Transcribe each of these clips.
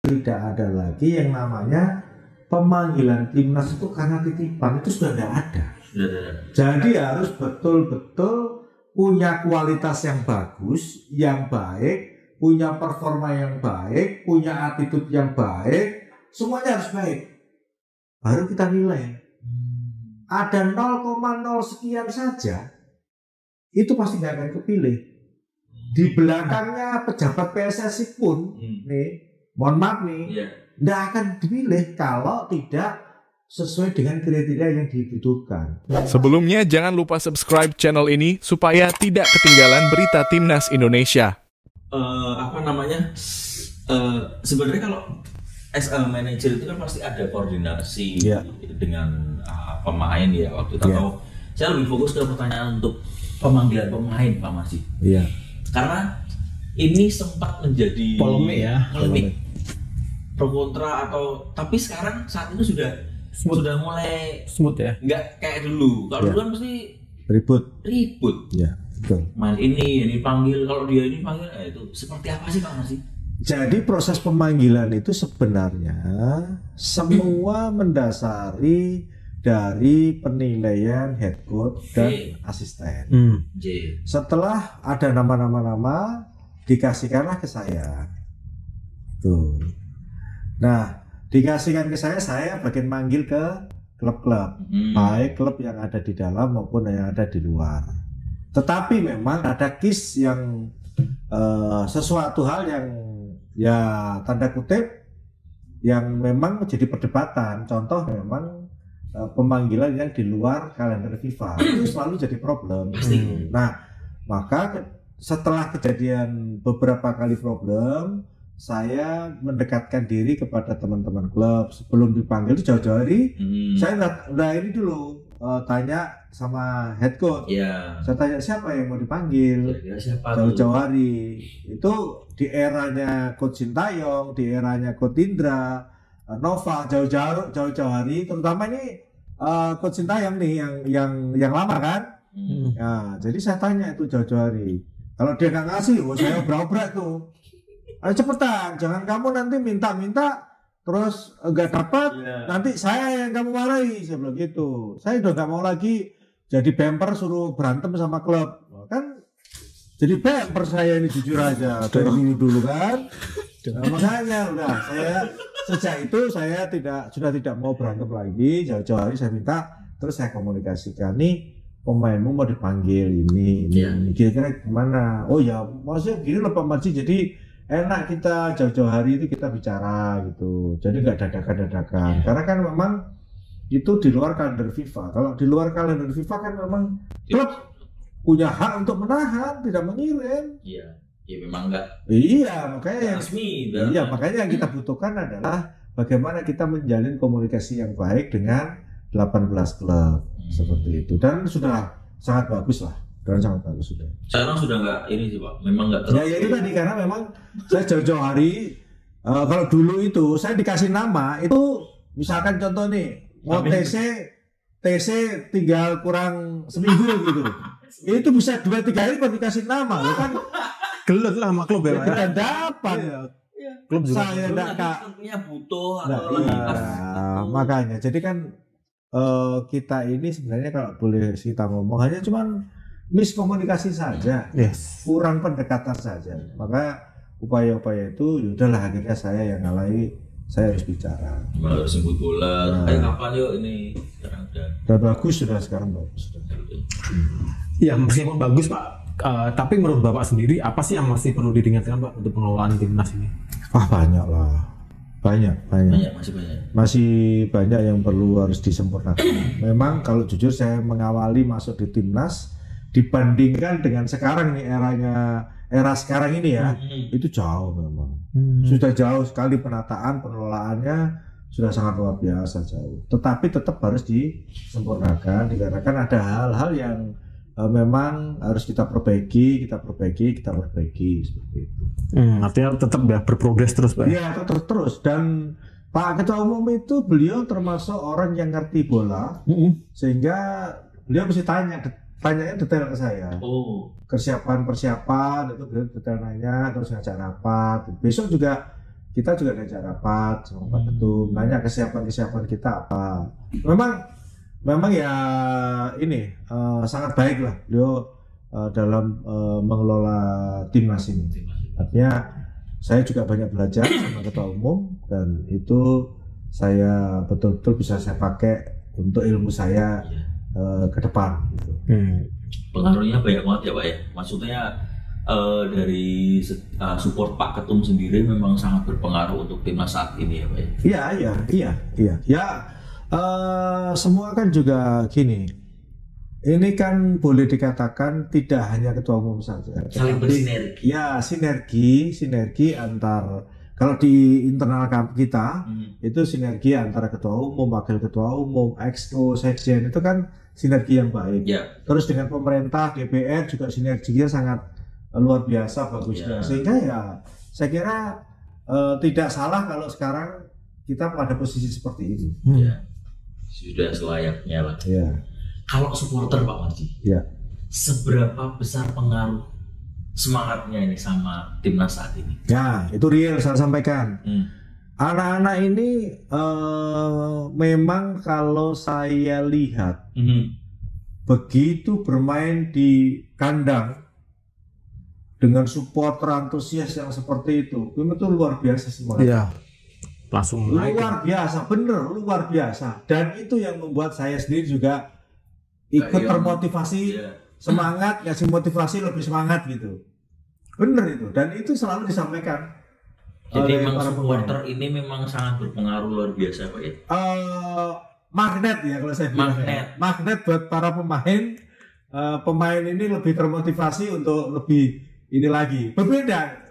tidak ada lagi yang namanya pemanggilan timnas itu karena titipan, itu sudah tidak ada. Jadi harus betul-betul punya kualitas yang bagus, yang baik, punya performa yang baik, punya attitude yang baik, semuanya harus baik. Baru kita nilai. Ada 0,0 sekian saja, itu pasti nggak akan kepilih. Di belakangnya pejabat PSSI pun, nih, mohon maaf nih, nggak akan dipilih kalau tidak sesuai dengan kriteria yang dibutuhkan. Sebelumnya, jangan lupa subscribe channel ini supaya tidak ketinggalan berita Timnas Indonesia. Sebenarnya kalau as a manager itu kan pasti ada koordinasi dengan pemain ya waktu itu. Atau saya lebih fokus ke pertanyaan untuk pemanggilan pemain, Pak Masih. Iya. Karena ini sempat menjadi polemik pro kontra tapi sekarang saat ini sudah mulai smooth ya, nggak kayak dulu. Kalau dulu kan mesti ribut ya, betul. Main ini panggil, kalau dia ini panggil, itu seperti apa sih Pak Masih? Jadi proses pemanggilan itu sebenarnya semua mendasari dari penilaian head coach dan asisten. Setelah ada nama-nama dikasihkanlah ke saya. Tuh. Nah, dikasihkan ke saya bagian manggil ke klub-klub, baik klub yang ada di dalam maupun yang ada di luar. Tetapi memang ada case yang sesuatu hal yang ya tanda kutip yang memang menjadi perdebatan. Contoh memang pemanggilan yang di luar kalender FIFA itu selalu jadi problem. Nah, maka setelah kejadian beberapa kali problem, saya mendekatkan diri kepada teman-teman klub sebelum dipanggil itu jauh-jauh hari. Saya udah ini dulu tanya sama head coach. Saya tanya siapa yang mau dipanggil. Jauh-jauh hari. Itu di eranya Coach Sintayong, di eranya Coach Indra, Nova, jauh-jauh hari. Terutama ini Coach Sintayong nih yang lama kan. Nah, jadi saya tanya itu jauh-jauh hari. Kalau dia nggak ngasih, saya obrak-obrak tuh. Ayo cepetan, jangan kamu nanti minta-minta terus nggak dapat, nanti saya yang kamu marahi. Saya bilang gitu. Saya udah nggak mau lagi jadi bemper suruh berantem sama klub. Kan jadi bemper saya ini jujur aja dari dulu kan. Nah, makanya udah sejak itu saya sudah tidak mau berantem lagi. Jauh-jauh hari saya minta, terus saya komunikasikan nih. Pemainmu mau dipanggil ini kira-kira gimana? Oh ya, maksudnya gini loh Pak Marji, jadi enak kita jauh-jauh hari itu kita bicara gitu, jadi nggak dadakan-dadakan. Karena kan memang itu di luar kalender FIFA. Kalau di luar kalender FIFA kan memang klub punya hak untuk menahan, tidak mengirim. Iya memang enggak. Iya, makanya resmi. Makanya yang kita butuhkan adalah bagaimana kita menjalin komunikasi yang baik dengan 18 klub seperti itu, dan sudah sangat bagus lah. Sudah. Sekarang sudah nggak ini sih Pak, memang nggak terlalu. Ya itu tadi karena memang saya jauh-jauh hari. Kalau dulu itu saya dikasih nama itu, misalkan contoh nih mau TC tinggal kurang seminggu gitu, itu bisa 2-3 hari kalau dikasih nama, lo kan gelut lah sama klub ya. Kita dapat. Klub juga. Saya tentunya butuh makanya jadi kan kita ini sebenarnya kalau boleh kita ngomong hanya cuman miskomunikasi saja, kurang pendekatan saja. Maka upaya-upaya itu yaudahlah, akhirnya saya yang ngalahi, saya harus bicara. Harus sebut bola, kayak kapan yuk ini sekarang udah bagus, sekarang bagus. Ya meskipun bagus Pak, tapi menurut Bapak sendiri apa sih yang masih perlu ditingkatkan Pak untuk pengelolaan timnas ini? Banyak lah. Masih banyak yang perlu harus disempurnakan. Memang kalau jujur saya mengawali masuk di timnas dibandingkan dengan sekarang nih era sekarang ini ya, itu jauh memang. Sudah jauh sekali penataan, pengelolaannya sudah sangat luar biasa jauh. Tetapi tetap harus disempurnakan dikarenakan ada hal-hal yang memang harus kita perbaiki seperti itu. Artinya tetap ya berprogres terus Pak. Iya, terus. Dan Pak Ketua Umum itu beliau termasuk orang yang ngerti bola, sehingga beliau mesti tanyanya detail ke saya. Persiapan itu beliau detail nanya, terus ngajak rapat. Besok juga kita juga diajak rapat sama Pak Ketum, nanya kesiapan kita apa. Memang ya ini sangat baik lah beliau dalam mengelola timnas ini. Artinya saya juga banyak belajar sama ketua umum dan itu saya betul-betul bisa saya pakai untuk ilmu saya ke depan. Gitu. Pengaruhnya banyak banget ya Pak ya. Maksudnya dari support Pak Ketum sendiri memang sangat berpengaruh untuk timnas saat ini ya Pak ya. Iya. Ya semua kan juga gini. Ini kan boleh dikatakan tidak hanya ketua umum saja. Saling bersinergi. Ya sinergi antar, kalau di internal kita itu sinergi antara ketua umum, wakil ketua umum, exco, sekjen itu kan sinergi yang baik. Yeah. Terus dengan pemerintah, DPR juga sinerginya sangat luar biasa bagusnya. Sehingga ya saya kira tidak salah kalau sekarang kita pada posisi seperti ini. Ya. Sudah selayaknya lah. Ya. Kalau supporter Pak Marji, seberapa besar pengaruh semangatnya ini sama timnas saat ini? Ya, itu real saya sampaikan. Anak-anak ini memang kalau saya lihat begitu bermain di kandang dengan supporter antusias yang seperti itu luar biasa semangat. Iya. Langsung naik. Luar biasa, bener luar biasa. Dan itu yang membuat saya sendiri juga ikut termotivasi, semangat, ngasih motivasi lebih semangat gitu. Bener itu, dan itu selalu disampaikan. Jadi memang supporter ini memang sangat berpengaruh luar biasa Pak ya. Magnet ya kalau saya bilang. Magnet buat para pemain. Pemain ini lebih termotivasi untuk lebih ini lagi. Berbeda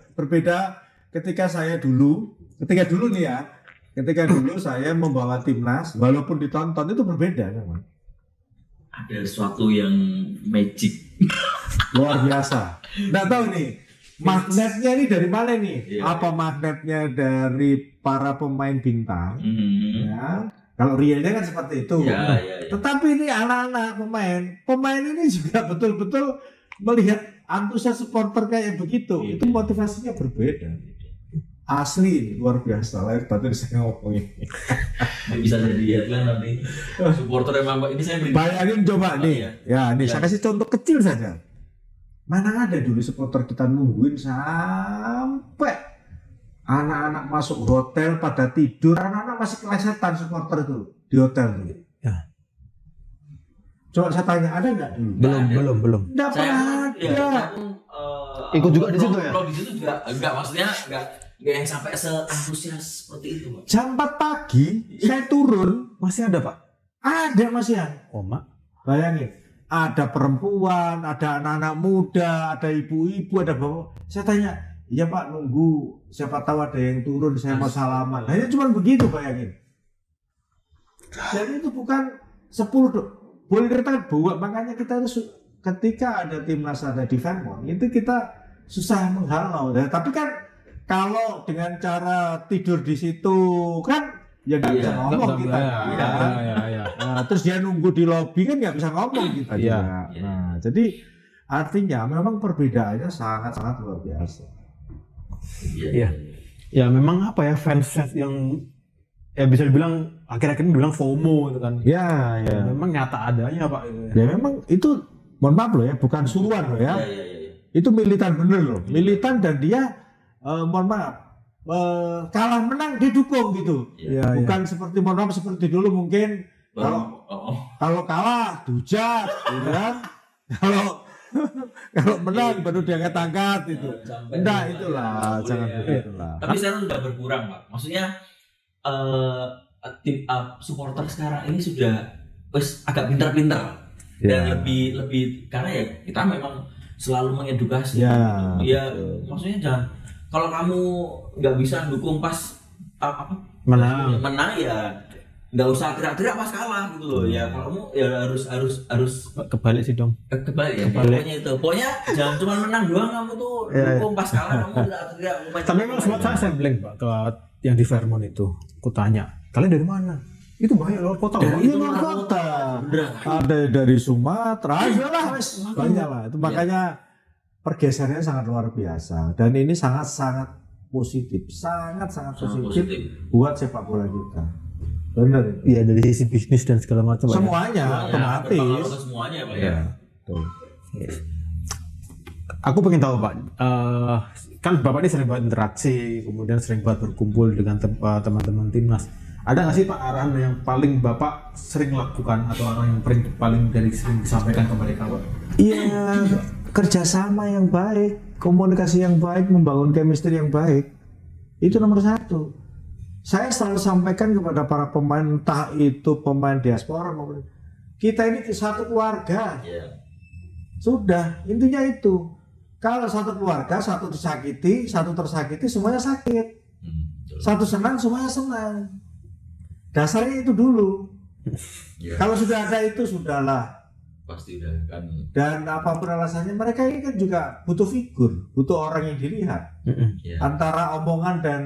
ketika dulu saya membawa timnas, walaupun ditonton itu berbeda memang. Ada sesuatu yang magic luar biasa. Nggak tahu nih magnetnya ini dari mana nih? Apa magnetnya dari para pemain bintang? Ya, kalau realnya kan seperti itu. Tetapi ini anak-anak pemain ini juga betul-betul melihat antusias supporter kayak begitu. Itu motivasinya berbeda. Asli luar biasa, lahir batin saya ngomongin. Bisa jadi headline nanti. Supporter emang ini saya bayangin coba nih. Saya kasih contoh kecil saja. Mana ada dulu supporter kita nungguin sampai anak-anak masuk hotel pada tidur, anak-anak masih kelesetan supporter itu di hotel dulu. Ya. Coba saya tanya, ada nggak dulu? Belum. Nggak pernah ada. Ikut juga di situ ya? Di situ juga enggak, maksudnya enggak yang sampai se-antusias seperti itu Pak. Jam 4 pagi saya turun, masih ada Pak? Ada masih ada. Mak. Bayangin, ada perempuan, ada anak-anak muda, ada ibu-ibu, ada bapak. Saya tanya, iya Pak, nunggu, siapa tahu ada yang turun, saya mau salaman. Hanya cuma begitu, bayangin. Jadi itu bukan 10 boleh dikatakan buat, makanya kita itu ketika ada timnas ada di Fairmont, itu kita susah menghalau. Ya, tapi kan kalau dengan cara tidur di situ kan ya nggak bisa ngomong kita. Nah, terus dia nunggu di lobi kan nggak bisa ngomong kita juga. Nah, jadi artinya memang perbedaannya sangat-sangat luar biasa. Iya. Ya memang apa ya fans yang ya bisa dibilang akhir-akhir ini bilang FOMO itu kan. Ya. Memang nyata adanya Pak. Ya memang itu mohon maaf loh ya, bukan suruhan loh ya. Itu militan bener loh. Militan dan dia mohon maaf kalah menang didukung gitu. Bukan seperti mohon maaf seperti dulu mungkin kalau kalah dihujat gitu kan. Kalau menang baru diangkat-angkat itu. Enggak itulah, jangan begitulah. Tapi sekarang sudah berkurang Pak. Maksudnya tim supporter sekarang ini sudah agak pintar-pintar dan lebih karena ya kita memang selalu mengedukasi. Ya maksudnya jangan, kalau kamu nggak bisa dukung pas menang ya nggak usah teriak-teriak pas kalah gitu loh. Ya kalau kamu ya harus kebalik sih dong. Kebalik. Pokoknya itu. Pokoknya jangan cuma menang doang kamu tuh dukung pas kalah kamu teriak-teriak. Tapi memang sempat saya sampling Pak ke yang di Fairmont itu. Aku tanya, kalian dari mana? Itu banyak luar kota. Dari luar kota. Ada dari Sumatera. Banyak lah. Itu makanya pergeserannya sangat luar biasa dan ini sangat-sangat positif, sangat positif buat sepak bola kita. Benar. Iya, dari sisi bisnis dan segala macam. Semuanya otomatis. Semuanya Pak ya. Tuh. Yes. Aku pengen tahu Pak, kan Bapak ini sering banget interaksi, kemudian sering banget berkumpul dengan teman-teman timnas. Ada nggak sih Pak arahan yang paling Bapak sering lakukan atau arahan yang paling dari sering disampaikan ke mereka Pak? Iya, kerjasama yang baik, komunikasi yang baik, membangun chemistry yang baik, itu nomor satu. Saya selalu sampaikan kepada para pemain, entah itu pemain diaspora maupun kita ini satu keluarga. Sudah, intinya itu. Kalau satu keluarga, satu tersakiti, semuanya sakit. Satu senang, semuanya senang. Dasarnya itu dulu. Kalau sudah ada itu, sudahlah. Pasti udah kan. Dan apapun alasannya, mereka ini kan juga butuh figur, butuh orang yang dilihat. Antara omongan dan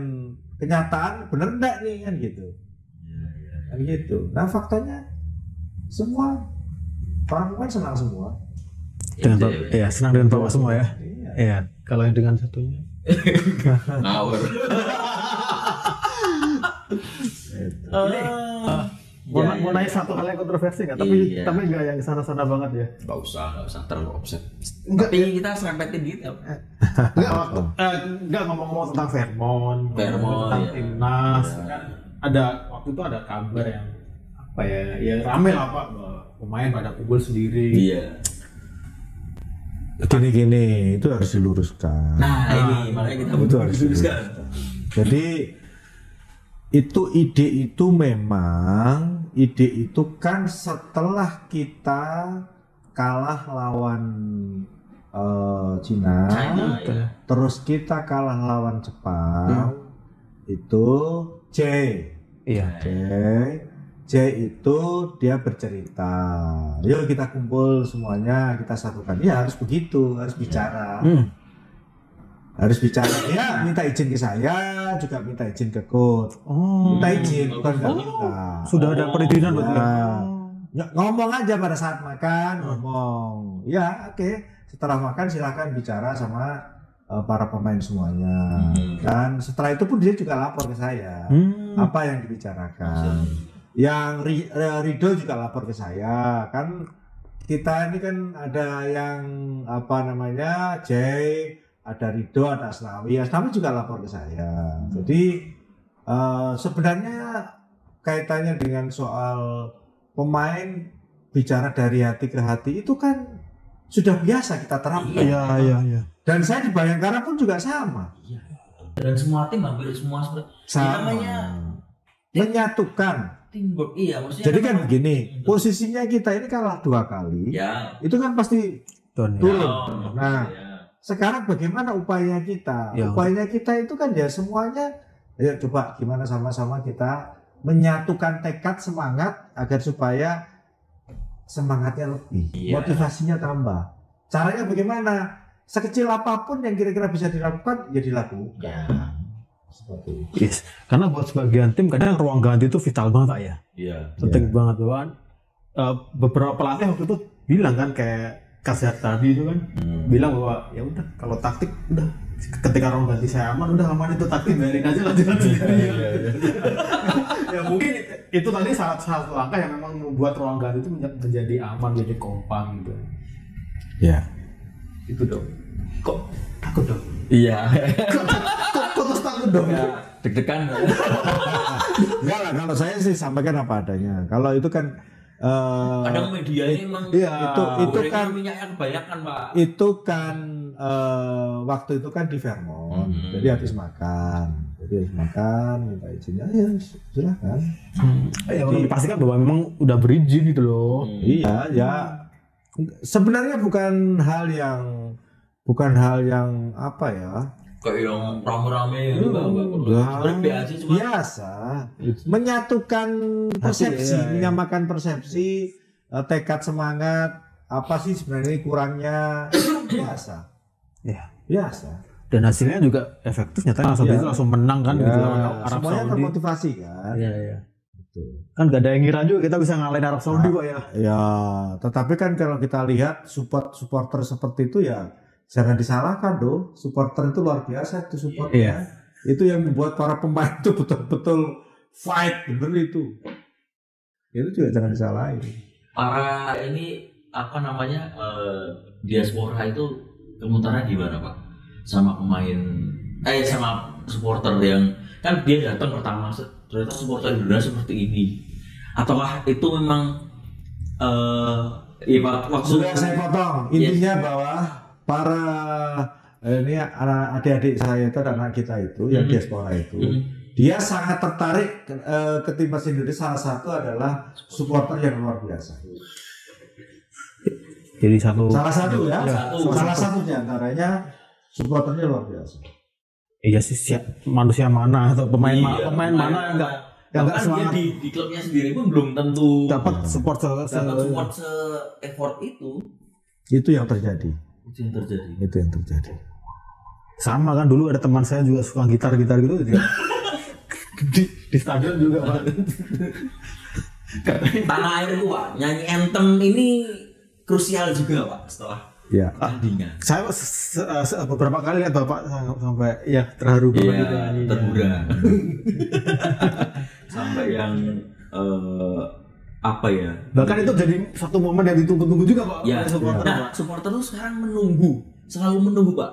kenyataan, bener enggak nih kan gitu. Kan gitu. Nah faktanya semua para pemain senang semua. Dengan senang dengan Bapak semua ya. Iya. Kalau yang dengan satunya ngawur. Mau nanya satu hal yang kontroversi nggak? Tapi nggak yang sana-sana banget ya. Nggak usah terlalu offset. Tapi kita serempetin gitu. Nggak ngomong-ngomong tentang Fairmont, tentang timnas. Kan ada waktu itu ada kabar yang apa ya rame lah Pak, pemain pada kumpul sendiri. Iya. Gini itu harus diluruskan. Nah ini makanya kita butuh harus diluruskan. Jadi ide itu kan setelah kita kalah lawan Cina, terus kita kalah lawan Jepang, itu J itu dia bercerita, yuk kita kumpul semuanya, kita satukan. Ya harus begitu, harus bicara. Harus bicara, ya minta izin ke saya, juga minta izin ke coach. Minta izin, bukan nggak minta. Sudah ada perizinan berarti ya? Ngomong aja pada saat makan, ngomong. Ya oke. Setelah makan silahkan bicara sama para pemain semuanya. Dan setelah itu pun dia juga lapor ke saya apa yang dibicarakan. Yang Rido juga lapor ke saya. Kan kita ini kan ada yang Jay, ada Rido, ada Asnawi juga lapor ke saya. Jadi sebenarnya kaitannya dengan soal pemain bicara dari hati ke hati itu kan sudah biasa kita terapkan. Iya. Dan saya di Bayangkara pun juga sama. Dan semua tim hampir semua sama. Menyatukan. Teamwork, iya maksudnya. Jadi kan begini, posisinya kita ini kalah 2 kali. Ya. Itu kan pasti turun. Nah. Sekarang bagaimana upaya kita? Upaya kita itu kan ya semuanya, ayo coba gimana sama-sama kita menyatukan tekad, semangat agar supaya semangatnya lebih, motivasinya tambah. Caranya bagaimana? Sekecil apapun yang kira-kira bisa dilakukan, ya dilakukan. Seperti itu. Yes. Karena buat sebagian tim kadang ruang ganti itu vital banget Pak ya. Iya. Penting banget kan. Beberapa pelatih waktu itu bilang kan kayak Kasih tadi itu kan bilang bahwa ya udah kalau taktik udah ketika ruang ganti saya aman udah aman itu taktik biarin aja lanjut sendiri. Ya mungkin itu tadi salah satu langkah yang memang membuat ruang ganti itu menjadi aman, menjadi kompak gitu. Ya. Itu dong. Kok takut dong? Iya. Kok terus takut dong? Ya, deg-degan. Enggak lah, kalau saya sih sampaikan apa adanya. Kalau itu kan kadang media ini memang itu kan minyaknya kebanyakan Pak. Itu kan waktu itu kan di Fairmont. Jadi habis makan minta izinnya ya silakan. Ya dipastikan bahwa memang udah berizin gitu loh. Iya ya. Sebenarnya bukan hal yang apa ya? Kayak yang rame-rame gitu biasa menyatukan persepsi, menyamakan persepsi, tekad, semangat, apa sih sebenarnya kurangnya, biasa. Dan hasilnya juga efektif, nyatanya langsung menang kan gitu lawan Arab Saudi. Semuanya termotivasi kan. Iya. Kan gak ada yang ngira juga kita bisa ngalahin Arab Saudi Pak ya. Ya, tetapi kan kalau kita lihat supporter seperti itu ya jangan disalahkan doh, supporter itu luar biasa itu supportnya. Itu yang membuat para pemain itu betul-betul fight, bener itu. Itu juga jangan disalahin. Para ini apa namanya diaspora itu komentarnya gimana Pak? Sama pemain, sama supporter yang kan dia datang pertama ternyata supporter Indonesia seperti ini. Ataukah itu memang waktu sudah saya potong. Intinya bahwa para ini adik-adik saya itu dan anak kita itu yang diaspora itu dia sangat tertarik ke timnas Indonesia. Salah satu adalah supporter yang luar biasa. Jadi salah satu di antaranya supporternya luar biasa. Iya sih, manusia mana atau pemain mana yang enggak semangat di klubnya sendiri pun belum tentu dapat support effort itu. Itu yang terjadi. Sama kan dulu ada teman saya juga suka gitar gitu dia. di stadion juga Pak. Tanah air itu Pak, nyanyi anthem ini krusial juga Pak setelah tandingan. Saya beberapa kali lihat Bapak sampai ya terharu banget gitu nyanyi. Tergurang. Sampai yang apa ya? Bahkan itu jadi satu momen yang ditunggu-tunggu juga Pak. Ya, supporter tuh sekarang selalu menunggu Pak.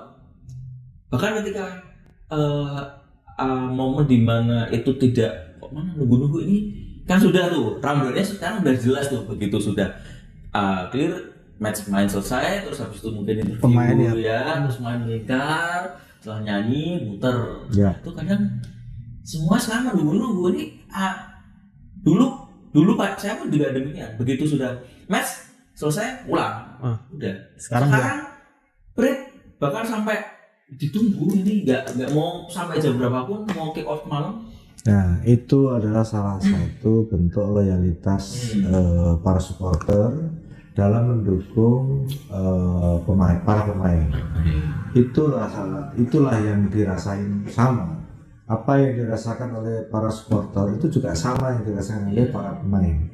Bahkan ketika momen di mana itu tidak nunggu ini kan sudah tuh rundownnya sekarang udah jelas tuh, begitu sudah clear match main selesai terus habis itu mungkin interview pemain terus main lingkar setelah nyanyi muter itu kadang semua sekarang nunggu ini dulu Pak saya pun juga demikian, begitu sudah match selesai pulang udah sekarang break bahkan sampai ditunggu ini nggak mau sampai jam berapapun mau kick off malam. Nah itu adalah salah satu bentuk loyalitas para supporter dalam mendukung para pemain. Itulah yang dirasain sama. Apa yang dirasakan oleh para supporter itu juga sama yang dirasakan oleh para pemain.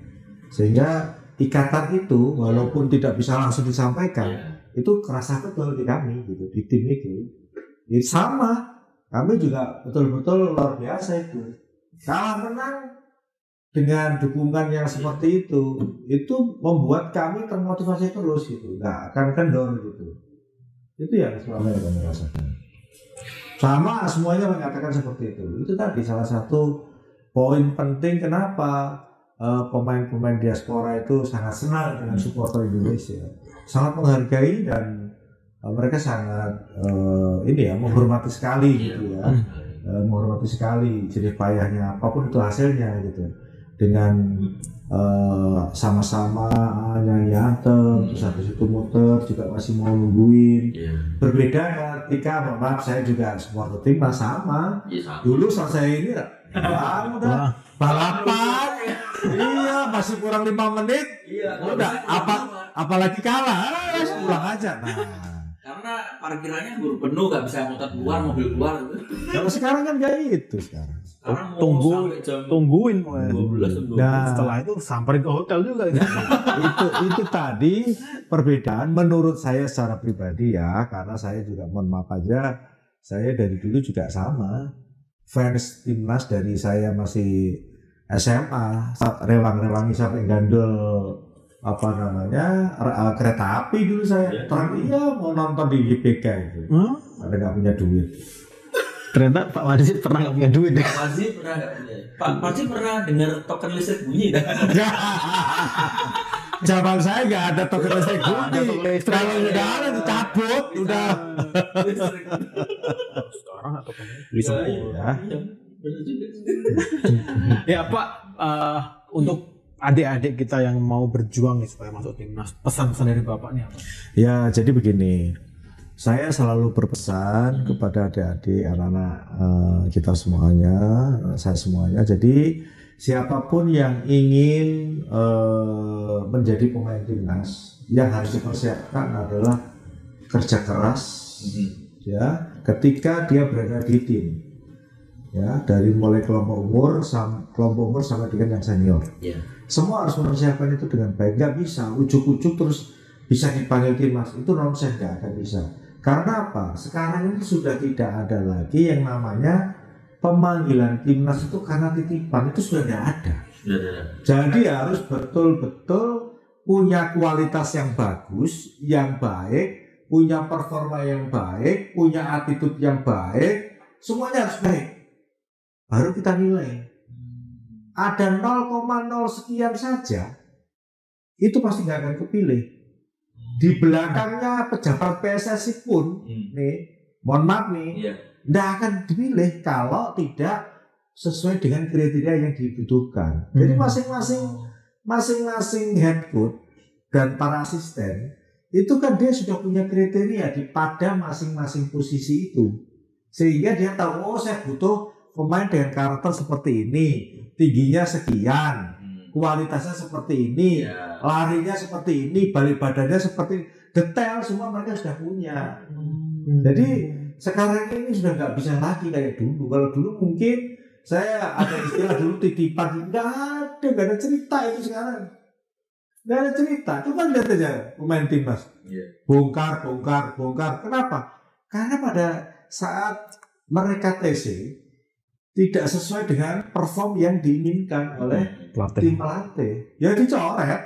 Sehingga ikatan itu walaupun tidak bisa langsung disampaikan, itu kerasa betul di kami gitu, di tim itu. Itu sama, kami juga betul-betul luar biasa itu. Kalah menang dengan dukungan yang seperti itu membuat kami termotivasi terus gitu, nggak akan kendor gitu. Itu yang selama kami rasakan. Sama semuanya mengatakan seperti itu. Itu tadi salah satu poin penting kenapa pemain-pemain diaspora itu sangat senang dengan supporter Indonesia, sangat menghargai dan mereka sangat menghormati sekali gitu ya, menghormati sekali jerih payahnya apapun itu hasilnya gitu, dengan sama-sama nyanyi anthem terus habis itu muter juga masih mau nungguin. Berbeda ketika maaf saya juga supporter timnas sama. Dulu selesai ini udah balapan iya masih kurang 5 menit udah apalagi kalah pulang aja. Karena parkirannya baru penuh, gak bisa muter keluar, mobil keluar gitu. Kalau sekarang kan kayak gitu sekarang. Tungguin mulai 12. Nah, setelah itu samperin ke hotel juga. itu tadi perbedaan menurut saya secara pribadi ya, karena saya juga mohon maaf aja, saya dari dulu juga sama fans timnas dari saya masih SMA, rewang-rewangi sampai gandol kereta api dulu saya mau nonton di GBK itu ada nggak punya duit. Ternyata Pak Wajib pernah nggak punya duit. Pak Wajib pernah dengar token listrik bunyi dah? Zaman saya nggak ada token listrik bunyi. Kalau udah ada dicabut udah. Sekarang atau beli semua ya Pak, untuk adik-adik kita yang mau berjuang nih supaya masuk timnas, pesan-pesan dari Bapaknya apa? Ya jadi begini, saya selalu berpesan kepada adik-adik anak-anak kita semuanya, saya semuanya. Jadi siapapun yang ingin menjadi pemain timnas, yang harus dipersiapkan adalah kerja keras, ya, ketika dia berada di tim. Ya, dari mulai kelompok umur sampai dengan yang senior. Semua harus mempersiapkan itu dengan baik. Nggak bisa ujuk-ujuk terus bisa dipanggil timnas, itu nonsense, nggak akan bisa. Karena apa? Sekarang ini sudah tidak ada lagi yang namanya pemanggilan timnas itu karena titipan itu sudah tidak ada. Jadi harus betul-betul punya kualitas yang bagus, yang baik, punya performa yang baik, punya attitude yang baik, semuanya harus baik. Baru kita nilai. Ada 0,0 sekian saja, itu pasti nggak akan kepilih. Di belakangnya pejabat PSSI pun, nih, mohon maaf nih, nggak akan dipilih kalau tidak sesuai dengan kriteria yang dibutuhkan. Jadi masing-masing head coach dan para asisten itu kan dia sudah punya kriteria pada masing-masing posisi itu, sehingga dia tahu, oh saya butuh pemain dengan karakter seperti ini, tingginya sekian, kualitasnya seperti ini, larinya seperti ini, balik badannya seperti ini. Detail semua mereka sudah punya. Jadi sekarang ini sudah nggak bisa lagi kayak dulu. Kalau dulu mungkin saya ada istilah dulu titipan, nggak ada cerita itu sekarang. Nggak ada cerita. Coba lihat aja pemain timnas, bongkar. Kenapa? Karena pada saat mereka TC tidak sesuai dengan perform yang diinginkan oleh tim pelatih, ya dicoret.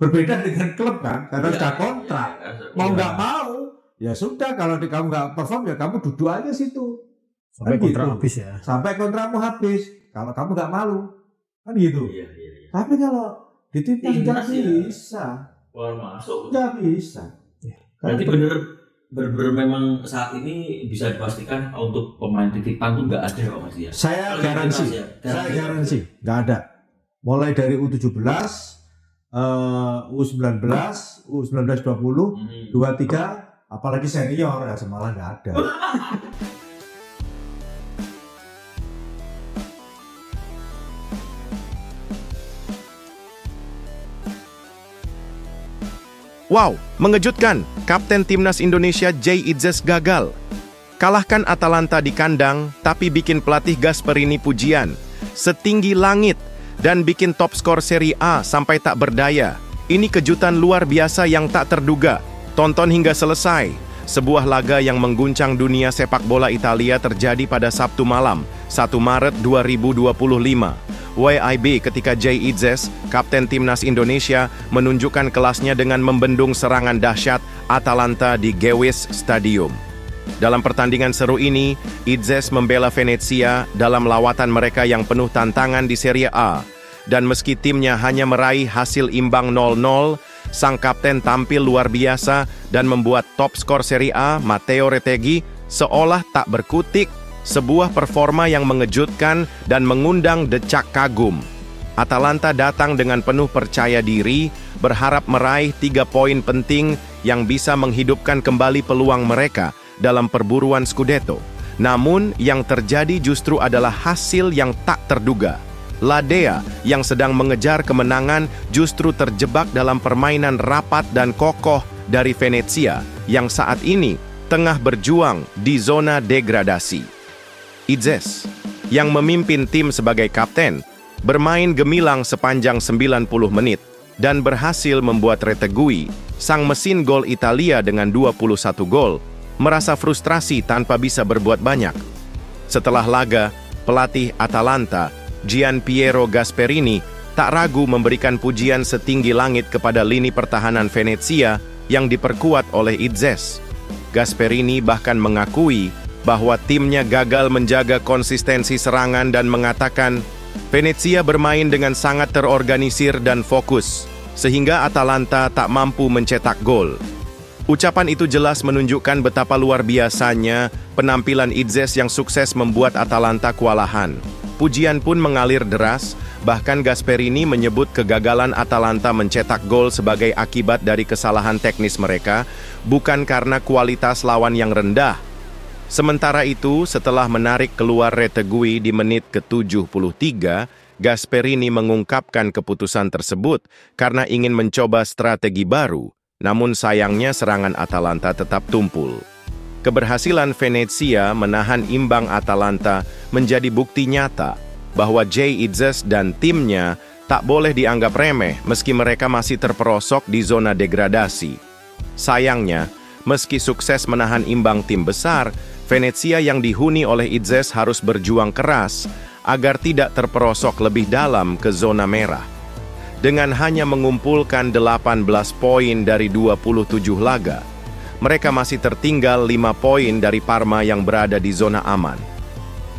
Berbeda dengan klub kan, karena sudah kontrak. Mau nggak mau, ya sudah. Kalau kamu nggak perform, ya kamu duduk aja situ. Sampai kan kontrak gitu. habis ya. Sampai kontrakmu habis. Kalau kamu nggak malu, kan gitu. Tapi kalau di timnas nggak bisa. Nggak bisa. Berarti benar memang saat ini bisa dipastikan untuk pemain titipan tuh nggak ada Mas ya. Saya garansi nggak ada. Mulai dari U17, U19, U19 20, 23, apalagi senior ya malah nggak ada. Wow, mengejutkan. Kapten Timnas Indonesia Jay Idzes gagal. Kalahkan Atalanta di kandang, tapi bikin pelatih Gasperini pujian. Setinggi langit, dan bikin top skor Serie A sampai tak berdaya. Ini kejutan luar biasa yang tak terduga. Tonton hingga selesai. Sebuah laga yang mengguncang dunia sepak bola Italia terjadi pada Sabtu malam, 1 Maret 2025. WIB ketika Jay Idzes, Kapten Timnas Indonesia, menunjukkan kelasnya dengan membendung serangan dahsyat Atalanta di Gewiss Stadium. Dalam pertandingan seru ini, Idzes membela Venezia dalam lawatan mereka yang penuh tantangan di Serie A. Dan meski timnya hanya meraih hasil imbang 0-0, sang kapten tampil luar biasa dan membuat top skor Serie A, Matteo Retegui, seolah tak berkutik. Sebuah performa yang mengejutkan dan mengundang decak kagum. Atalanta datang dengan penuh percaya diri, berharap meraih 3 poin penting yang bisa menghidupkan kembali peluang mereka dalam perburuan Scudetto. Namun, yang terjadi justru adalah hasil yang tak terduga. La Dea yang sedang mengejar kemenangan justru terjebak dalam permainan rapat dan kokoh dari Venezia yang saat ini tengah berjuang di zona degradasi. Idzes, yang memimpin tim sebagai kapten, bermain gemilang sepanjang 90 menit dan berhasil membuat Retegui, sang mesin gol Italia dengan 21 gol, merasa frustrasi tanpa bisa berbuat banyak. Setelah laga, pelatih Atalanta, Gianpiero Gasperini, tak ragu memberikan pujian setinggi langit kepada lini pertahanan Venezia yang diperkuat oleh Idzes. Gasperini bahkan mengakui bahwa timnya gagal menjaga konsistensi serangan dan mengatakan Venezia bermain dengan sangat terorganisir dan fokus, sehingga Atalanta tak mampu mencetak gol. Ucapan itu jelas menunjukkan betapa luar biasanya penampilan Idzes yang sukses membuat Atalanta kewalahan. Pujian pun mengalir deras, bahkan Gasperini menyebut kegagalan Atalanta mencetak gol sebagai akibat dari kesalahan teknis mereka, bukan karena kualitas lawan yang rendah. Sementara itu, setelah menarik keluar Retegui di menit ke-73, Gasperini mengungkapkan keputusan tersebut karena ingin mencoba strategi baru, namun sayangnya serangan Atalanta tetap tumpul. Keberhasilan Venezia menahan imbang Atalanta menjadi bukti nyata bahwa Jay Idzes dan timnya tak boleh dianggap remeh meski mereka masih terperosok di zona degradasi. Sayangnya, meski sukses menahan imbang tim besar, Venezia yang dihuni oleh Idzes harus berjuang keras agar tidak terperosok lebih dalam ke zona merah. Dengan hanya mengumpulkan 18 poin dari 27 laga, mereka masih tertinggal 5 poin dari Parma yang berada di zona aman.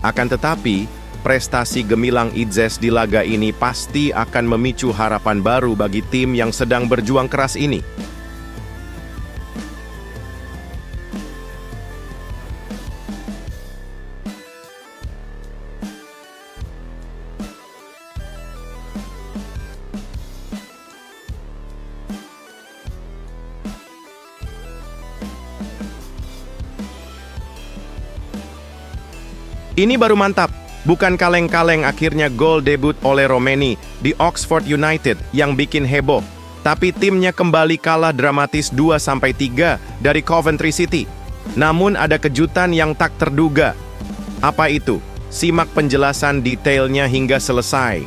Akan tetapi, prestasi gemilang Idzes di laga ini pasti akan memicu harapan baru bagi tim yang sedang berjuang keras ini. Ini baru mantap, bukan kaleng-kaleng akhirnya gol debut oleh Romeni di Oxford United yang bikin heboh. Tapi timnya kembali kalah dramatis 2-3 dari Coventry City. Namun ada kejutan yang tak terduga. Apa itu? Simak penjelasan detailnya hingga selesai.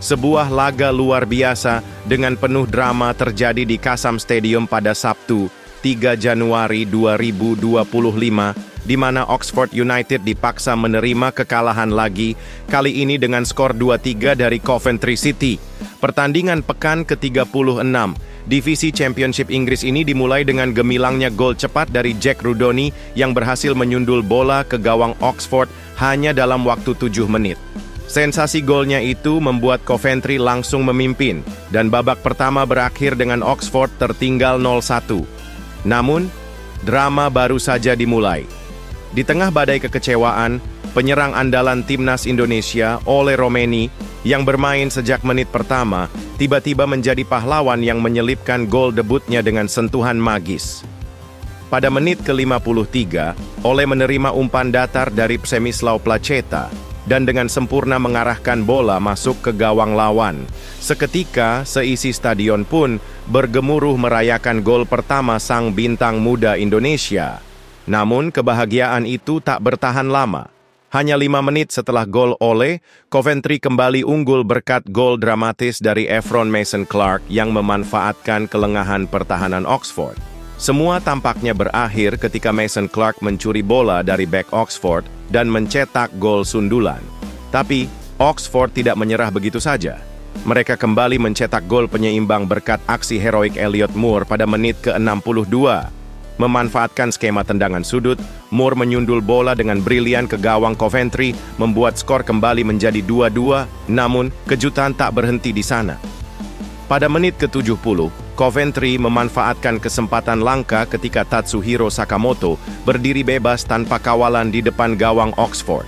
Sebuah laga luar biasa dengan penuh drama terjadi di Kassam Stadium pada Sabtu, 3 Januari 2025, di mana Oxford United dipaksa menerima kekalahan lagi, kali ini dengan skor 2-3 dari Coventry City. Pertandingan pekan ke-36, divisi Championship Inggris ini dimulai dengan gemilangnya gol cepat dari Jack Rudoni yang berhasil menyundul bola ke gawang Oxford hanya dalam waktu 7 menit. Sensasi golnya itu membuat Coventry langsung memimpin, dan babak pertama berakhir dengan Oxford tertinggal 0-1. Namun, drama baru saja dimulai. Di tengah badai kekecewaan, penyerang andalan timnas Indonesia, Ole Romeni, yang bermain sejak menit pertama, tiba-tiba menjadi pahlawan yang menyelipkan gol debutnya dengan sentuhan magis. Pada menit ke-53, Ole menerima umpan datar dari Przemysław Placeta, dan dengan sempurna mengarahkan bola masuk ke gawang lawan. Seketika, seisi stadion pun bergemuruh merayakan gol pertama sang bintang muda Indonesia. Namun, kebahagiaan itu tak bertahan lama. Hanya 5 menit setelah gol Ole, Coventry kembali unggul berkat gol dramatis dari Efron Mason Clark yang memanfaatkan kelengahan pertahanan Oxford. Semua tampaknya berakhir ketika Mason Clark mencuri bola dari bek Oxford dan mencetak gol sundulan. Tapi, Oxford tidak menyerah begitu saja. Mereka kembali mencetak gol penyeimbang berkat aksi heroik Elliot Moore pada menit ke-62. Memanfaatkan skema tendangan sudut, Moore menyundul bola dengan brilian ke gawang Coventry, membuat skor kembali menjadi 2-2, namun kejutan tak berhenti di sana. Pada menit ke-70, Coventry memanfaatkan kesempatan langka ketika Tatsuhiro Sakamoto berdiri bebas tanpa kawalan di depan gawang Oxford.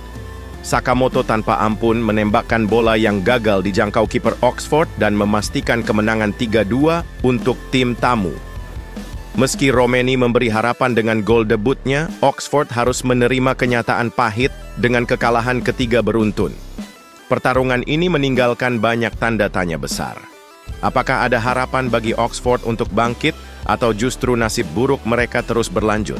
Sakamoto tanpa ampun menembakkan bola yang gagal dijangkau kiper Oxford dan memastikan kemenangan 3-2 untuk tim tamu. Meski Romeni memberi harapan dengan gol debutnya, Oxford harus menerima kenyataan pahit dengan kekalahan ketiga beruntun. Pertarungan ini meninggalkan banyak tanda tanya besar. Apakah ada harapan bagi Oxford untuk bangkit, atau justru nasib buruk mereka terus berlanjut?